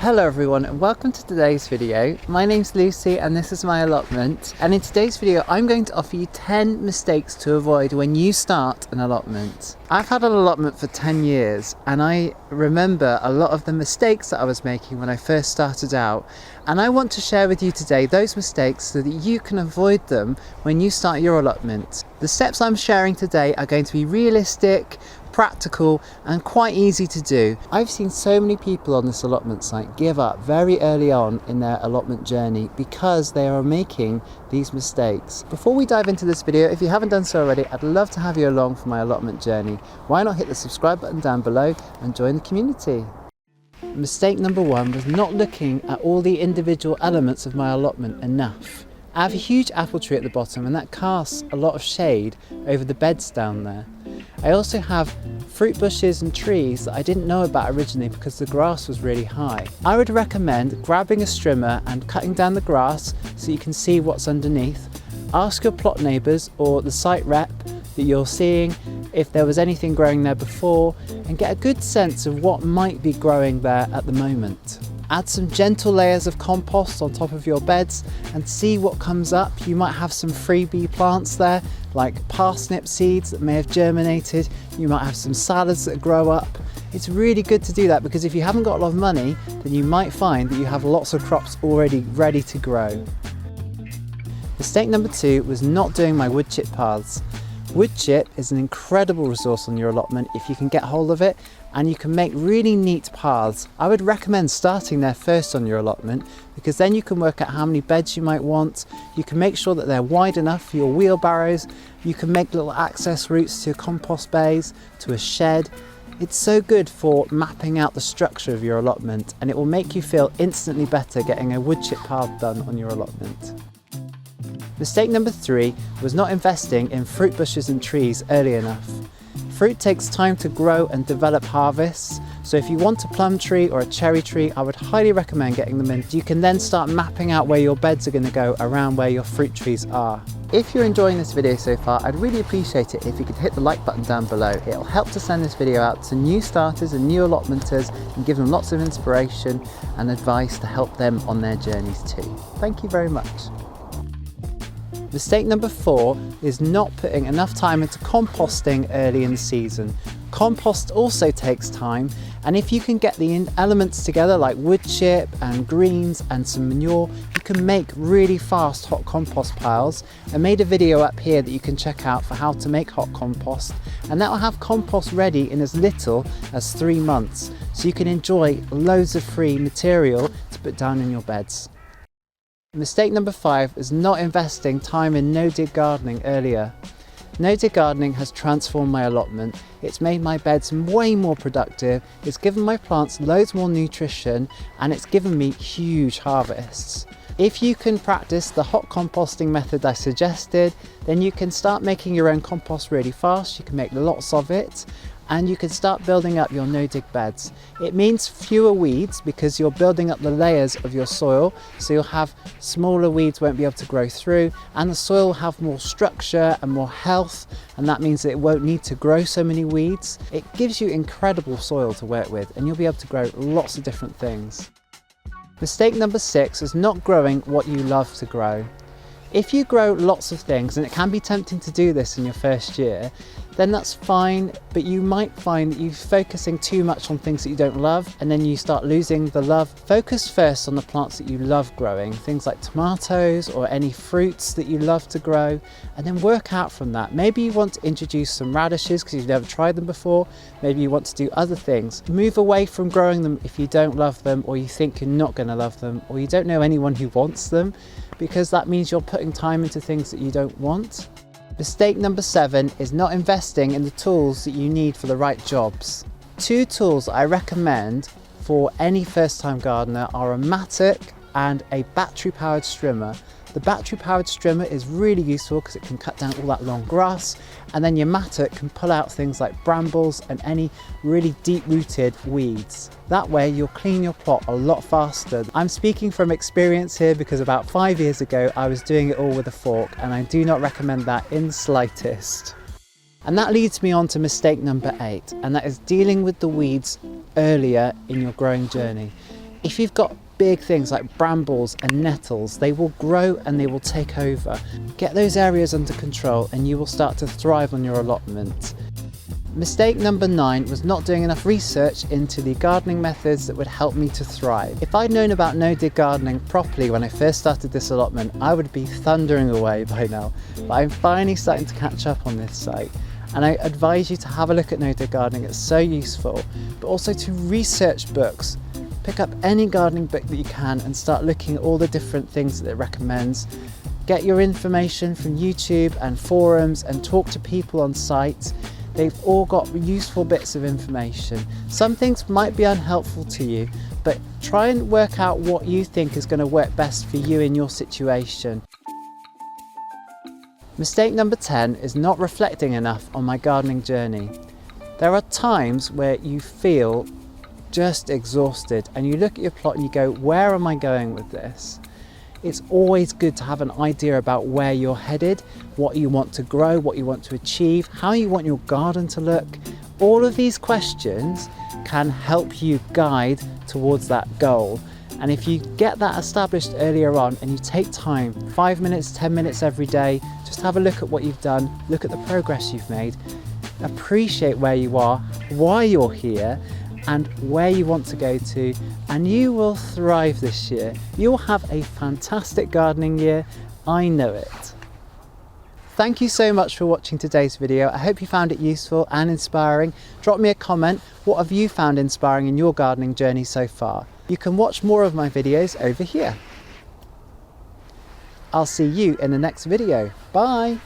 Hello everyone and welcome to today's video. My name's Lucy and this is my allotment, and in today's video I'm going to offer you 10 mistakes to avoid when you start an allotment. I've had an allotment for 10 years and I remember a lot of the mistakes that I was making when I first started out, and I want to share with you today those mistakes so that you can avoid them when you start your allotment. The steps I'm sharing today are going to be realistic, practical and quite easy to do. I've seen so many people on this allotment site give up very early on in their allotment journey because they are making these mistakes. Before we dive into this video, if you haven't done so already, I'd love to have you along for my allotment journey. Why not hit the subscribe button down below and join the community? Mistake number one was not looking at all the individual elements of my allotment enough. I have a huge apple tree at the bottom and that casts a lot of shade over the beds down there. I also have fruit bushes and trees that I didn't know about originally because the grass was really high. I would recommend grabbing a strimmer and cutting down the grass so you can see what's underneath. Ask your plot neighbours or the site rep that you're seeing if there was anything growing there before, and get a good sense of what might be growing there at the moment. Add some gentle layers of compost on top of your beds and see what comes up. You might have some freebie plants there, like parsnip seeds that may have germinated. You might have some salads that grow up. It's really good to do that because if you haven't got a lot of money, then you might find that you have lots of crops already ready to grow. Mistake number two was not doing my wood chip paths. Wood chip is an incredible resource on your allotment if you can get hold of it, and you can make really neat paths. I would recommend starting there first on your allotment because then you can work out how many beds you might want. You can make sure that they're wide enough for your wheelbarrows. You can make little access routes to compost bays, to a shed. It's so good for mapping out the structure of your allotment, and it will make you feel instantly better getting a wood chip path done on your allotment. Mistake number three was not investing in fruit bushes and trees early enough. Fruit takes time to grow and develop harvests, so if you want a plum tree or a cherry tree, I would highly recommend getting them in. You can then start mapping out where your beds are going to go around where your fruit trees are. If you're enjoying this video so far, I'd really appreciate it if you could hit the like button down below. It'll help to send this video out to new starters and new allotmenters and give them lots of inspiration and advice to help them on their journeys too. Thank you very much. Mistake number four is not putting enough time into composting early in the season. Compost also takes time, and if you can get the elements together like wood chip and greens and some manure, you can make really fast hot compost piles. I made a video up here that you can check out for how to make hot compost, and that will have compost ready in as little as 3 months, so you can enjoy loads of free material to put down in your beds. Mistake number five is not investing time in no-dig gardening earlier. No-dig gardening has transformed my allotment. It's made my beds way more productive, it's given my plants loads more nutrition, and it's given me huge harvests. If you can practice the hot composting method I suggested, then you can start making your own compost really fast. You can make lots of it, and you can start building up your no-dig beds. It means fewer weeds because you're building up the layers of your soil, so you'll have smaller weeds won't be able to grow through, and the soil will have more structure and more health, and that means that it won't need to grow so many weeds. It gives you incredible soil to work with, and you'll be able to grow lots of different things. Mistake number six is not growing what you love to grow. If you grow lots of things, and it can be tempting to do this in your first year, then that's fine, but you might find that you're focusing too much on things that you don't love, and then you start losing the love. Focus first on the plants that you love growing, things like tomatoes or any fruits that you love to grow, and then work out from that. Maybe you want to introduce some radishes because you've never tried them before. Maybe you want to do other things. Move away from growing them if you don't love them, or you think you're not going to love them, or you don't know anyone who wants them, because that means you're putting time into things that you don't want. Mistake number seven is not investing in the tools that you need for the right jobs. 2 tools I recommend for any first-time gardener are a mattock and a battery-powered strimmer. The battery-powered strimmer is really useful because it can cut down all that long grass, and then your mattock can pull out things like brambles and any really deep-rooted weeds. That way you'll clean your plot a lot faster. I'm speaking from experience here because about 5 years ago I was doing it all with a fork, and I do not recommend that in the slightest. And that leads me on to mistake number 8, and that is dealing with the weeds earlier in your growing journey. If you've got big things like brambles and nettles, they will grow and they will take over. Get those areas under control and you will start to thrive on your allotment. Mistake number 9 was not doing enough research into the gardening methods that would help me to thrive. If I'd known about no-dig gardening properly when I first started this allotment, I would be thundering away by now. But I'm finally starting to catch up on this site. And I advise you to have a look at no-dig gardening, it's so useful. But also to research books. Pick up any gardening book that you can and start looking at all the different things that it recommends. Get your information from YouTube and forums and talk to people on site. They've all got useful bits of information. Some things might be unhelpful to you, but try and work out what you think is going to work best for you in your situation. Mistake number 10 is not reflecting enough on my gardening journey. There are times where you feel just exhausted and you look at your plot and you go, where am I going with this? It's always good to have an idea about where you're headed, what you want to grow, what you want to achieve, how you want your garden to look. All of these questions can help you guide towards that goal. And if you get that established earlier on and you take time, 5 minutes, 10 minutes every day, just have a look at what you've done, look at the progress you've made, appreciate where you are, why you're here, and where you want to go to, and you will thrive this year. You'll have a fantastic gardening year, I know it. Thank you so much for watching today's video. I hope you found it useful and inspiring. Drop me a comment, what have you found inspiring in your gardening journey so far? You can watch more of my videos over here. I'll see you in the next video. Bye!